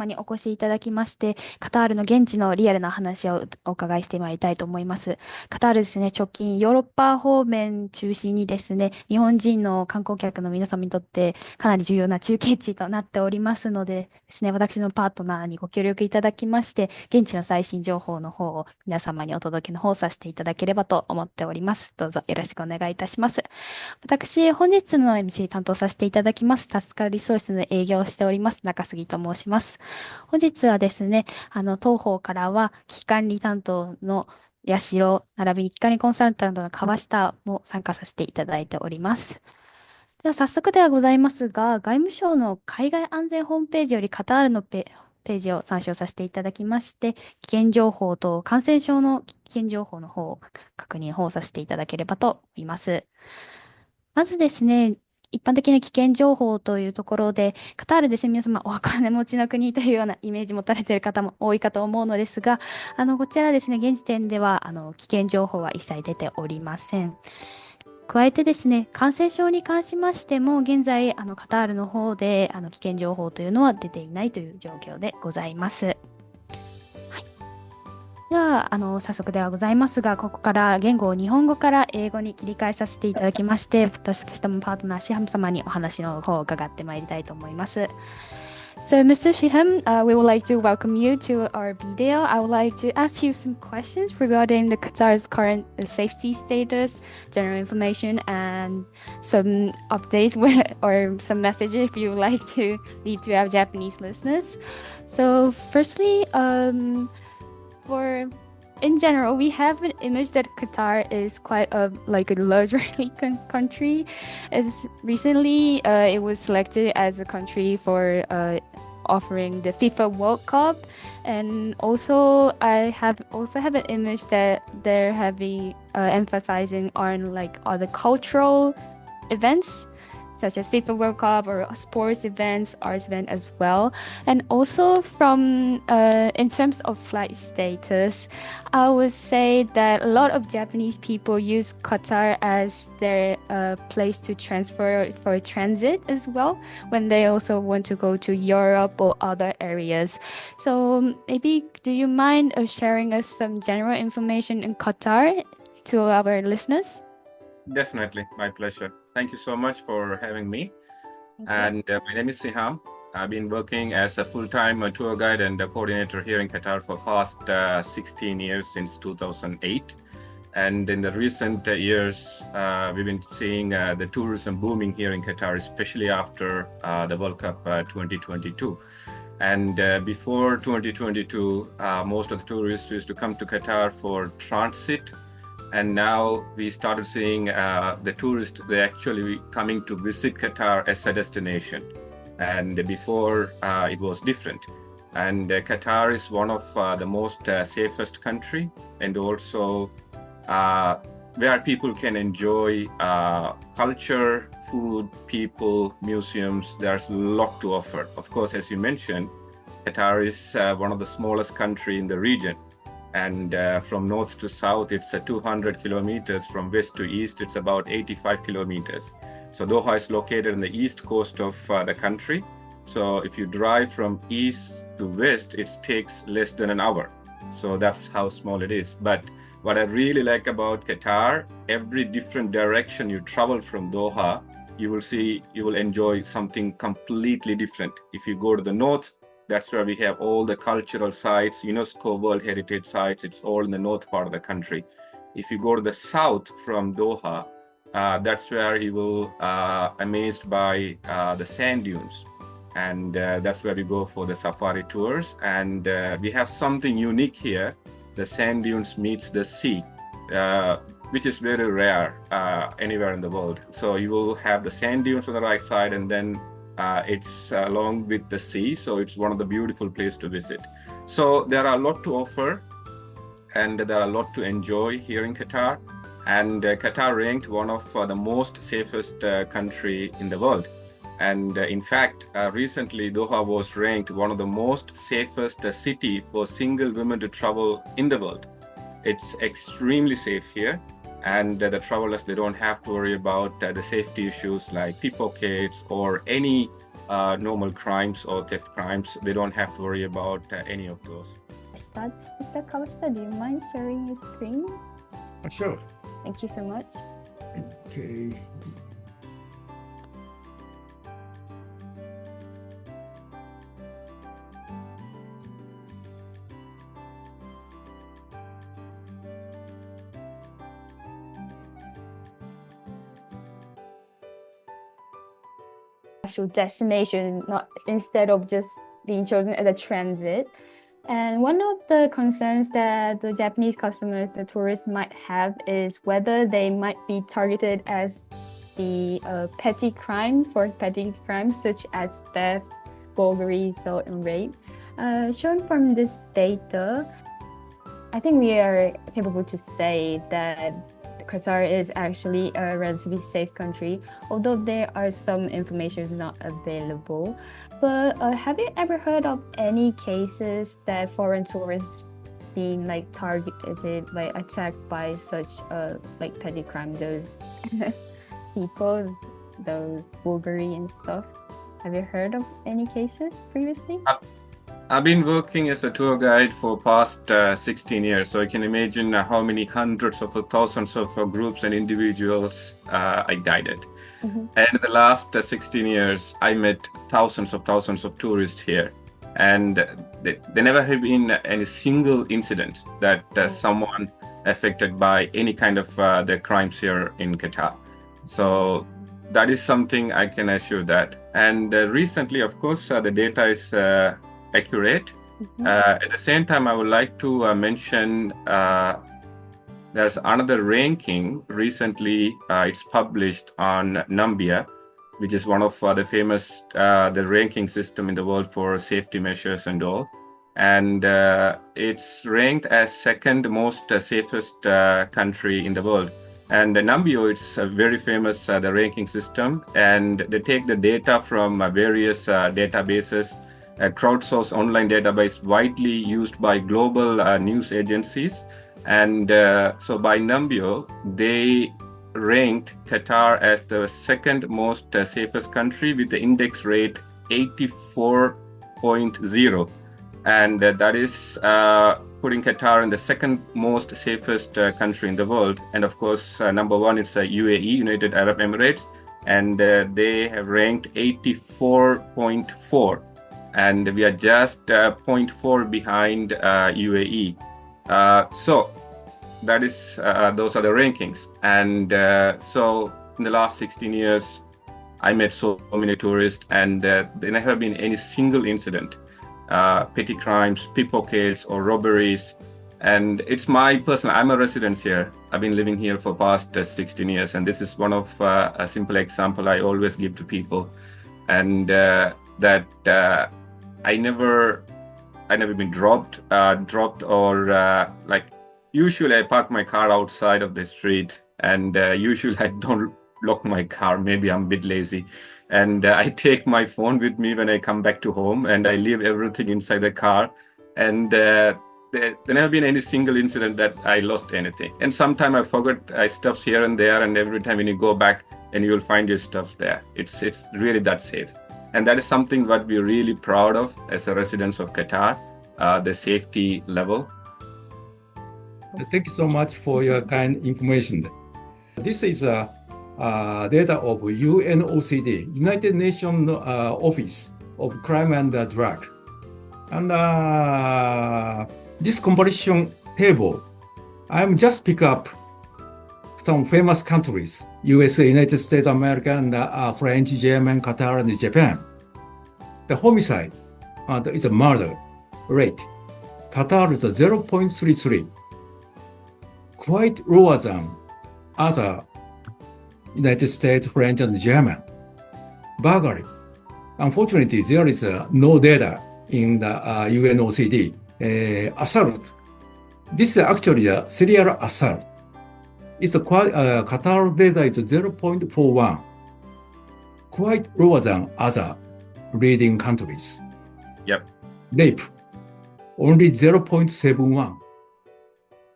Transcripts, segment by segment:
様にお越しいただきまして、カタールの現地のリアルな話をお伺いしてまいりたいと思います。カタールですね、直近ヨーロッパ方面中心にですね、日本人の観光客の皆様にとってかなり重要な中継地となっておりますのでですね、私のパートナーにご協力いただきまして、現地の最新情報の方を皆様にお届けの方させていただければと思っております。どうぞよろしくお願いいたします。私、本日の MC 担当させていただきます、タスカルリソースの営業をしております、中杉と申します。本日はですね、当方からは、危機管理担当の八代、並びに危機管理コンサルタントの川下も参加させていただいております。では、早速ではございますが、外務省の海外安全ホームページよりカタールのページを参照させていただきまして、危険情報と感染症の危険情報の方を確認させていただければと思います。まずですね、一般的な危険情報というところで、カタールですね、皆様お金持ちの国というようなイメージ持たれている方も多いかと思うのですが、こちらですね、現時点では、危険情報は一切出ておりません。加えてですね、感染症に関しましても、現在、カタールの方で、危険情報というのは出ていないという状況でございます。では、早速ではございますが、ここから言語を日本語から英語に切り替えさせていただきまして、私ともパートナー、シハム様にお話の方を伺ってまいりたいと思います。So, Mr. Shiham, we would like to welcome you to our video. I would like to ask you some questions regarding the Qatar's current safety status, general information, and some updates or some messages if you would like to leave to our Japanese listeners. So, firstly, for in general, we have an image that Qatar is quite a luxury country. As recently, it was selected as a country for offering the FIFA World Cup, and also I have an image that they're having emphasizing on like other cultural events, such as FIFA World Cup or sports events, arts event as well. And also from in terms of flight status, I would say that a lot of Japanese people use Qatar as their place to transfer for transit as well when they also want to go to Europe or other areas. So maybe do you mind sharing us some general information in Qatar to our listeners? Definitely, my pleasure. Thank you so much for having me. And my name is Siham. I've been working as a full-time tour guide and a coordinator here in Qatar for past 16 years, since 2008. And in the recent years, we've been seeing the tourism booming here in Qatar, especially after the World Cup 2022. And before 2022, most of the tourists used to come to Qatar for transit. And now we started seeing the tourists, they're actually coming to visit Qatar as a destination. And before it was different. And Qatar is one of the most safest country, and also where people can enjoy culture, food, people, museums. There's a lot to offer. Of course, as you mentioned, Qatar is one of the smallest country in the region. And from north to south, it's 200 kilometers. From west to east, it's about 85 kilometers. So Doha is located on the east coast of the country. So if you drive from east to west, it takes less than an hour. So that's how small it is. But what I really like about Qatar, every different direction you travel from Doha, you will enjoy something completely different. If you go to the north, that's where we have all the cultural sites, UNESCO World Heritage Sites. It's all in the north part of the country. If you go to the south from Doha, that's where you will amazed by the sand dunes. And that's where we go for the safari tours. And we have something unique here. The sand dunes meets the sea, which is very rare anywhere in the world. So you will have the sand dunes on the right side, and then it's along with the sea, so it's one of the beautiful places to visit. So there are a lot to offer, and there are a lot to enjoy here in Qatar. And Qatar ranked one of the most safest country in the world. And in fact, recently Doha was ranked one of the most safest city for single women to travel in the world. It's extremely safe here. And the travelers, they don't have to worry about the safety issues like pickpockets or any normal crimes or theft crimes. They don't have to worry about any of those. Mr. Kawashita, do you mind sharing your screen? Sure. Thank you so much. Okay. Actual destination, not instead of just being chosen as a transit. And one of the concerns that the Japanese customers, the tourists might have is whether they might be targeted as the petty crimes such as theft, burglary, assault, and rape. Shown from this data, I think we are capable to say that Qatar is actually a relatively safe country, although there are some information not available. But have you ever heard of any cases that foreign tourists being like targeted, like attacked by such like petty crime, those people, those burglary and stuff? Have you heard of any cases previously? I've been working as a tour guide for past 16 years, so I can imagine how many hundreds of thousands of groups and individuals I guided. Mm-hmm. And in the last 16 years, I met thousands of tourists here. And there never have been any single incident that someone affected by any kind of the crimes here in Qatar. So that is something I can assure that. And recently, of course, the data is accurate. Mm-hmm. At the same time, I would like to mention there's another ranking recently. It's published on Numbia, which is one of the famous the ranking system in the world for safety measures and all. And it's ranked as second most safest country in the world. And Numbio, it's a very famous the ranking system, and they take the data from various databases. A crowdsourced online database widely used by global news agencies. And so by Numbio, they ranked Qatar as the second most safest country with the index rate 84.0. And that is putting Qatar in the second most safest country in the world. And of course, number one is UAE, United Arab Emirates, and they have ranked 84.4. And we are just 0.4 behind UAE. So that is those are the rankings. And so in the last 16 years, I met so many tourists, and there never been any single incident, petty crimes, pickpockets, or robberies. And it's my personal, I'm a resident here. I've been living here for past 16 years. And this is one of a simple example I always give to people. And that I never been dropped or like usually I park my car outside of the street, and usually I don't lock my car. Maybe I'm a bit lazy, and I take my phone with me when I come back to home, and I leave everything inside the car. And there never been any single incident that I lost anything. And sometimes I forgot stuff here and there, and every time when you go back, and you will find your stuff there. It's really that safe. And that is something what we're really proud of as a residents of Qatar, the safety level. Thank you so much for your kind information. This is data of UNOCD, United Nations Office of Crime and Drug. And this comparison table, I'm just pick up some famous countries, USA, United States of America, and French, German, Qatar, and Japan. The homicide is a murder rate. Qatar is 0.33, quite lower than other United States, French, and German. Burglary. Unfortunately, there is no data in the UNOCD. Assault. This is actually a serial assault. It's Qatar data is 0.41, quite lower than other leading countries. Yep. Rape, only 0.71,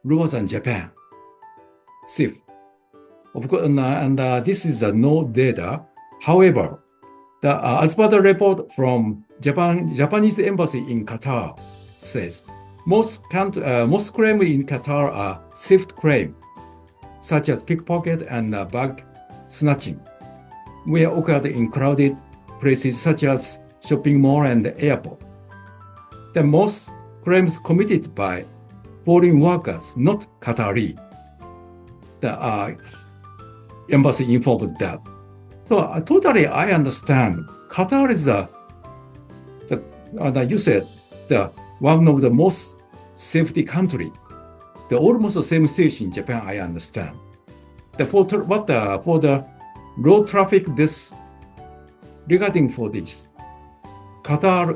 lower than Japan. Theft. Of course, and this is no data. However, As per the report from Japanese embassy in Qatar says, most claims in Qatar are theft claims, such as pickpocket and bag snatching, where occurred in crowded places such as shopping mall and airport. The most claims committed by foreign workers, not Qatari. The embassy informed that. So totally, I understand. Qatar is you said the one of the most safety country. The almost the same situation in Japan. I understand. For the road traffic, this regarding for this, Qatar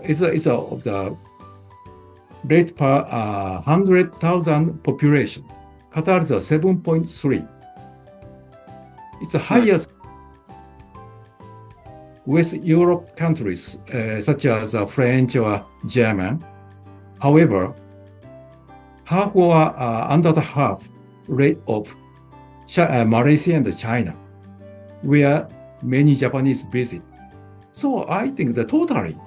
is the rate per 100,000 population. Qatar is 7.3. It's the highest West Europe countries such as French or German. However, half or under the half rate of Malaysia and China, where many Japanese visit. So I think that totally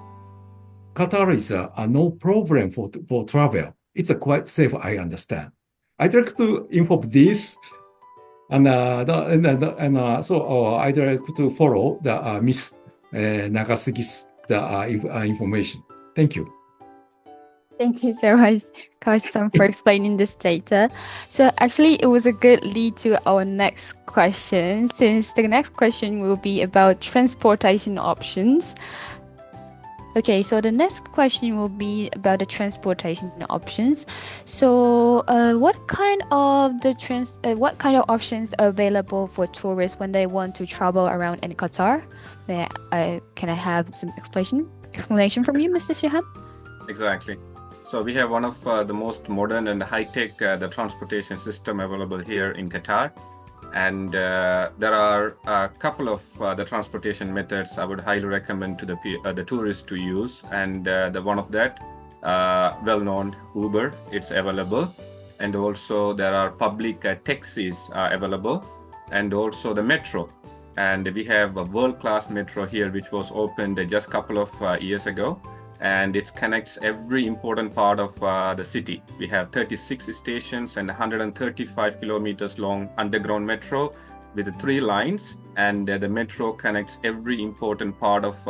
Qatar is no problem for travel. It's quite safe, I understand. I'd like to inform this, and so I'd like to follow the Miss Nagasugi's information. Thank you. Thank you so much, Kawashi-san, for explaining this data. So actually, it was a good lead to our next question, since the next question will be about transportation options. Okay, so the next question will be about the transportation options. So, what kind of options are available for tourists when they want to travel around in Qatar? Can I have some explanation from you, Mr. Shihab? Exactly. So we have one of the most modern and high-tech the transportation system available here in Qatar. And there are a couple of the transportation methods I would highly recommend to the tourists to use. And the one of that, well-known Uber, it's available. And also there are public taxis available, and also the metro. And we have a world-class metro here, which was opened just a couple of years ago. And it connects every important part of the city. We have 36 stations and 135 kilometers long underground metro with 3 lines, and the metro connects every important part of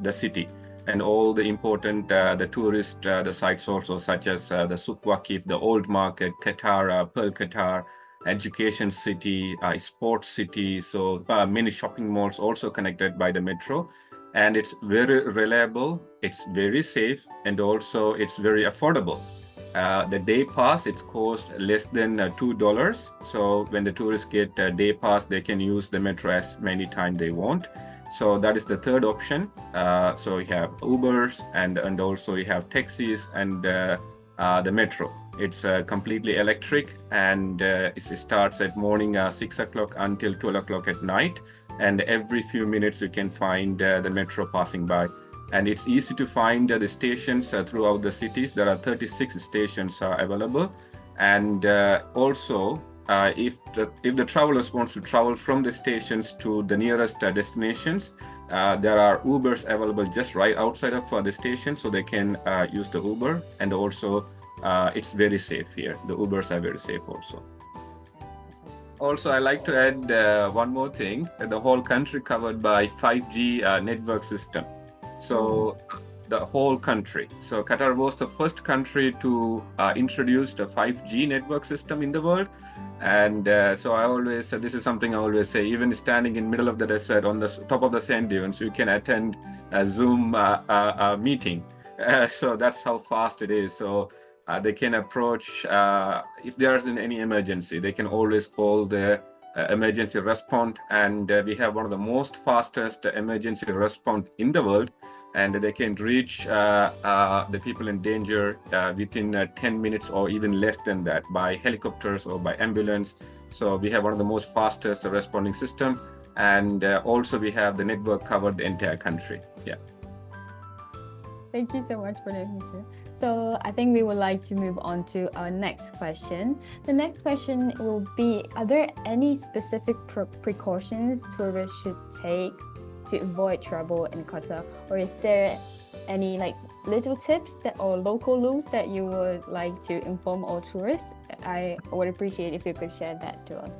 the city and all the important the tourist the sites also, such as the Souk Waqif, the Old Market, Qatar, Pearl Qatar, Education City, Sports City. So many shopping malls also connected by the metro. And it's very reliable, it's very safe, and also it's very affordable. The day pass, it's cost less than $2. So when the tourists get a day pass, they can use the metro as many times they want. So that is the third option. So you have Ubers, and also you have taxis and the metro. It's completely electric, and it starts at morning 6 o'clock until 12 o'clock at night. And every few minutes you can find the metro passing by. And it's easy to find the stations throughout the cities. There are 36 stations available. And also, if the travelers want to travel from the stations to the nearest destinations, there are Ubers available just right outside of the station, so they can use the Uber. And also, it's very safe here. The Ubers are very safe also. Also, I like to add one more thing. The whole country covered by 5G network system. So the whole country. So Qatar was the first country to introduce the 5G network system in the world. And so I always, this is something I always say, even standing in middle of the desert on the top of the sand dunes, you can attend a Zoom meeting. So that's how fast it is. So they can approach, if there is any emergency, they can always call the emergency response. And we have one of the most fastest emergency response in the world. And they can reach the people in danger within 10 minutes or even less than that by helicopters or by ambulance. So we have one of the most fastest responding system. And also we have the network covered the entire country. Yeah. Thank you so much for the answer. So I think we would like to move on to our next question. The next question will be, are there any specific precautions tourists should take to avoid trouble in Qatar? Or is there any like little tips that or local rules that you would like to inform all tourists? I would appreciate if you could share that to us.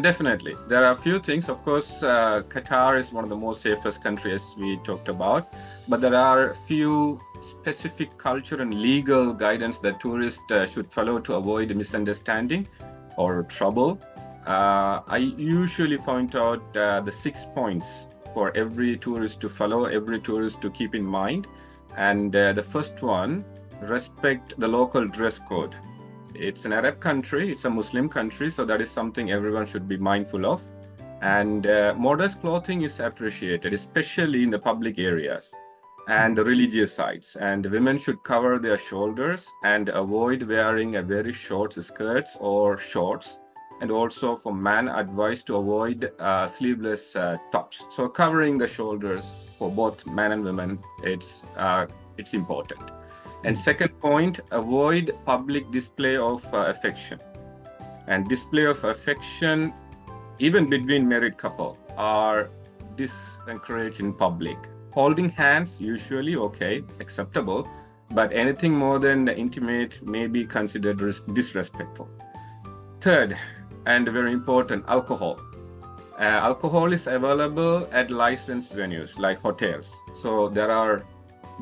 Definitely. There are a few things. Of course, Qatar is one of the most safest countries we talked about, but there are a few specific culture and legal guidance that tourists should follow to avoid misunderstanding or trouble. I usually point out the 6 points for every tourist to follow, every tourist to keep in mind. And the first one, respect the local dress code. It's an Arab country, it's a Muslim country, so that is something everyone should be mindful of. And modest clothing is appreciated, especially in the public areas and the religious sites. And women should cover their shoulders and avoid wearing a very short skirts or shorts. And also for men, advised to avoid sleeveless tops. So covering the shoulders for both men and women, it's important. And second point, avoid public display of affection. And display of affection, even between married couple, are discouraged in public. Holding hands, usually okay, acceptable, but anything more than intimate may be considered disrespectful. Third, and very important, alcohol. Alcohol is available at licensed venues like hotels. So there are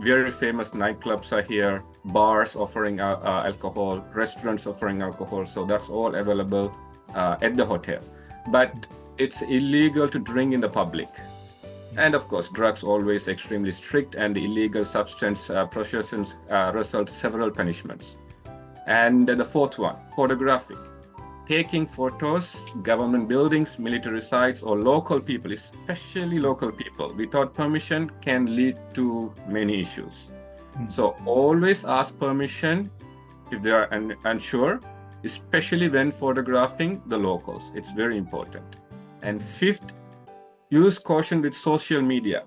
very famous nightclubs are here, bars offering alcohol, restaurants offering alcohol. So that's all available at the hotel. But it's illegal to drink in the public. And of course, drugs always extremely strict, and illegal substance possessions result several punishments. And the fourth one, photographic. Taking photos, government buildings, military sites, or local people, especially local people, without permission can lead to many issues. So always ask permission if they are unsure, especially when photographing the locals. It's very important. And fifth, use caution with social media.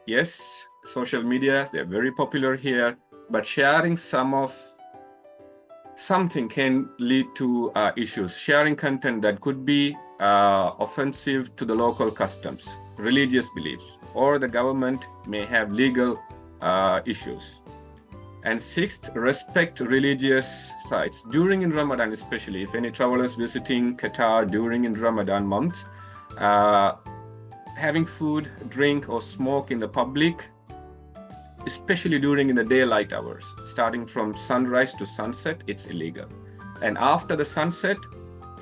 Yes, social media, they're very popular here, but sharing something can lead to issues. Sharing content that could be offensive to the local customs, religious beliefs, or the government may have legal issues. And sixth, respect religious sites. During in Ramadan, especially, if any travelers visiting Qatar during in Ramadan month, having food, drink, or smoke in the public, especially during in the daylight hours, starting from sunrise to sunset, it's illegal. And after the sunset,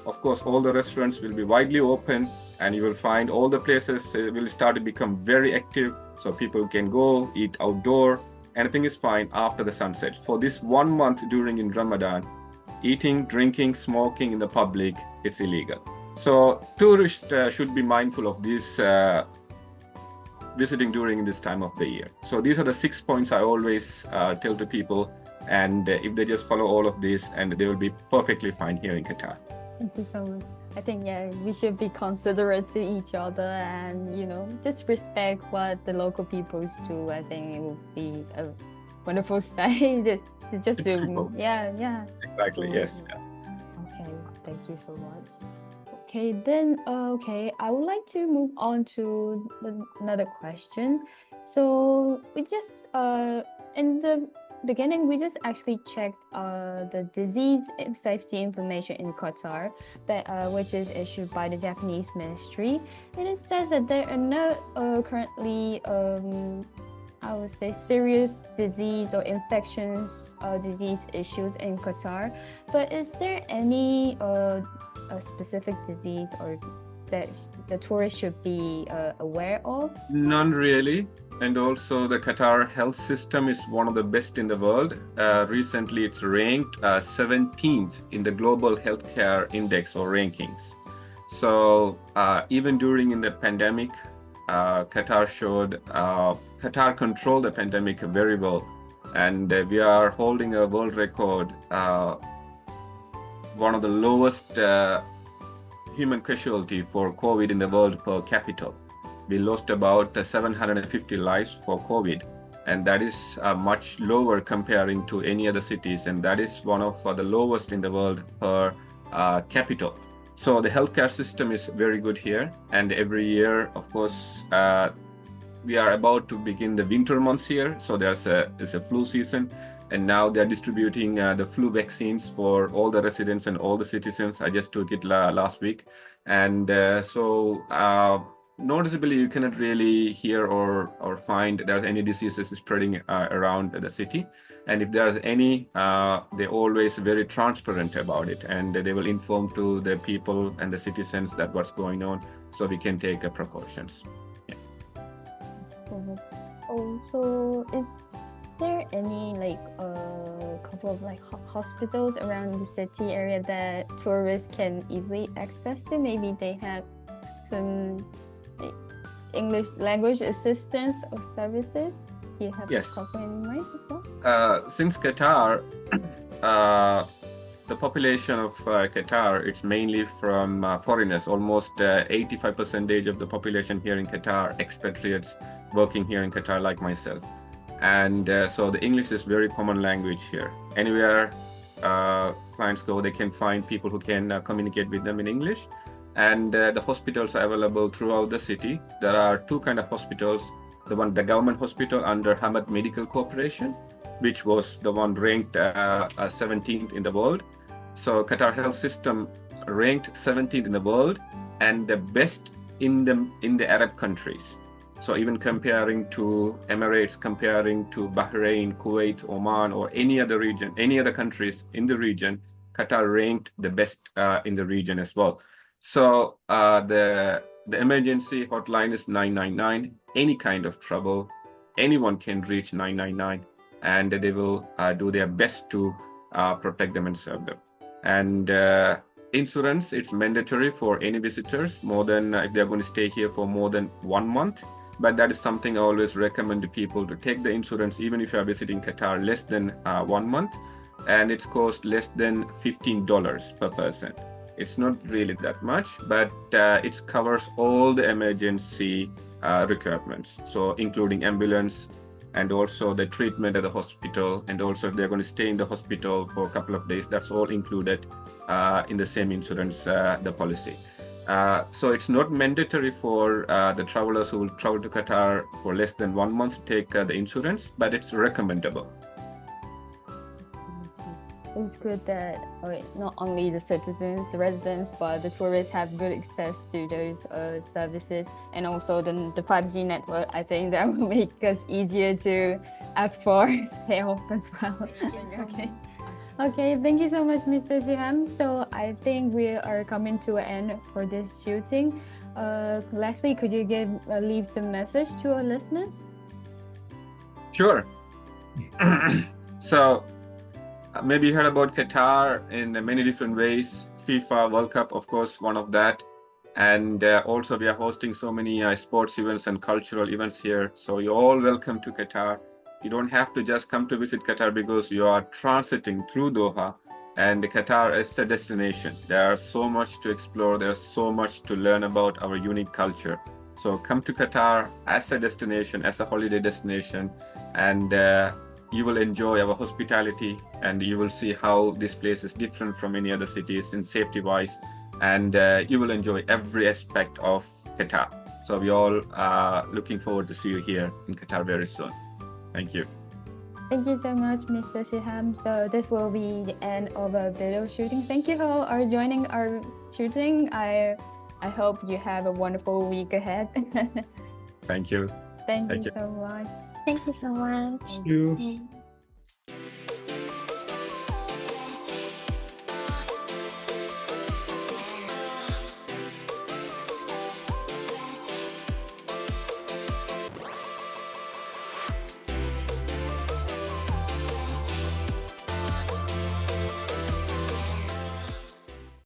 of course, all the restaurants will be widely open, and you will find all the places will start to become very active, so people can go eat outdoor. Anything is fine after the sunset. For this 1 month during in Ramadan, eating, drinking, smoking in the public, it's illegal. So tourists should be mindful of this visiting during this time of the year. So these are the 6 points I always tell to people, and if they just follow all of this, and they will be perfectly fine here in Qatar. Thank you so much. I think we should be considerate to each other and just respect what the local peoples do. I think it will be a wonderful stay. just to simple. yeah. Exactly. So, Yes. Okay. Thank you so much. Okay, then I would like to move on to another question. So we just in the beginning we just actually checked the disease safety information in Qatar, which is issued by the Japanese ministry, and it says that there are no currently I would say serious disease or infections disease issues in Qatar. But is there any a specific disease or that the tourists should be aware of? None really. And also the Qatar health system is one of the best in the world. Recently it's ranked 17th in the global healthcare index or rankings. So even during in the pandemic, Qatar controlled the pandemic very well, and we are holding a world record, one of the lowest human casualty for COVID in the world per capita. We lost about 750 lives for COVID, and that is much lower comparing to any other cities, and that is one of the lowest in the world per capita. So the healthcare system is very good here, and every year, of course, we are about to begin the winter months here, so there's a flu season, and now they're distributing the flu vaccines for all the residents and all the citizens. I just took it last week, and noticeably you cannot really hear or find there's any diseases spreading around the city. And if there's any, they're always very transparent about it, and they will inform to the people and the citizens that what's going on, so we can take precautions. Yeah. So is there any couple of hospitals around the city area that tourists can easily access to? Maybe they have some English language assistance or services. Do you have a couple in mind as well? Since Qatar, the population of Qatar, it's mainly from foreigners. Almost 85% of the population here in Qatar, expatriates working here in Qatar like myself. And so the English is very common language here. Anywhere clients go, they can find people who can communicate with them in English. And the hospitals are available throughout the city. There are two kind of hospitals. The government hospital under Hamad Medical Corporation, which was the one ranked 17th in the world. So Qatar health system ranked 17th in the world and the best in the Arab countries. So even comparing to Emirates, comparing to Bahrain, Kuwait, Oman, or any other region, any other countries in the region, Qatar ranked the best in the region as well. So the emergency hotline is 999. Any kind of trouble, anyone can reach 999, and they will do their best to protect them and serve them. And insurance, it's mandatory for any visitors, more than if they're going to stay here for more than 1 month. But that is something I always recommend to people to take the insurance, even if you are visiting Qatar less than 1 month, and it's cost less than $15 per person. It's not really that much, but it covers all the emergency requirements. So including ambulance and also the treatment at the hospital, and also if they're going to stay in the hospital for a couple of days, that's all included in the same insurance, the policy. So it's not mandatory for the travelers who will travel to Qatar for less than 1 month to take the insurance, but it's recommendable. It's good that not only the citizens, the residents, but the tourists have good access to those services, and also the 5G network. I think that will make us easier to ask for help as well. Okay, thank you so much, Mr. Shiham. So I think we are coming to an end for this shooting. Lastly, could you leave some message to our listeners? Sure. So maybe you heard about Qatar in many different ways. FIFA World Cup, of course, one of that. And also we are hosting so many sports events and cultural events here. So you're all welcome to Qatar. You don't have to just come to visit Qatar because you are transiting through Doha, and Qatar is a destination. There's so much to explore. There's so much to learn about our unique culture. So come to Qatar as a destination, as a holiday destination, and you will enjoy our hospitality, and you will see how this place is different from any other cities in safety-wise, and you will enjoy every aspect of Qatar. So we all looking forward to see you here in Qatar very soon. Thank you. Thank you so much, Mr. Shiham. So this will be the end of our video shooting. Thank you all for joining our shooting. I hope you have a wonderful week ahead. Thank you. Thank you so much. Thank you so much. Thank you.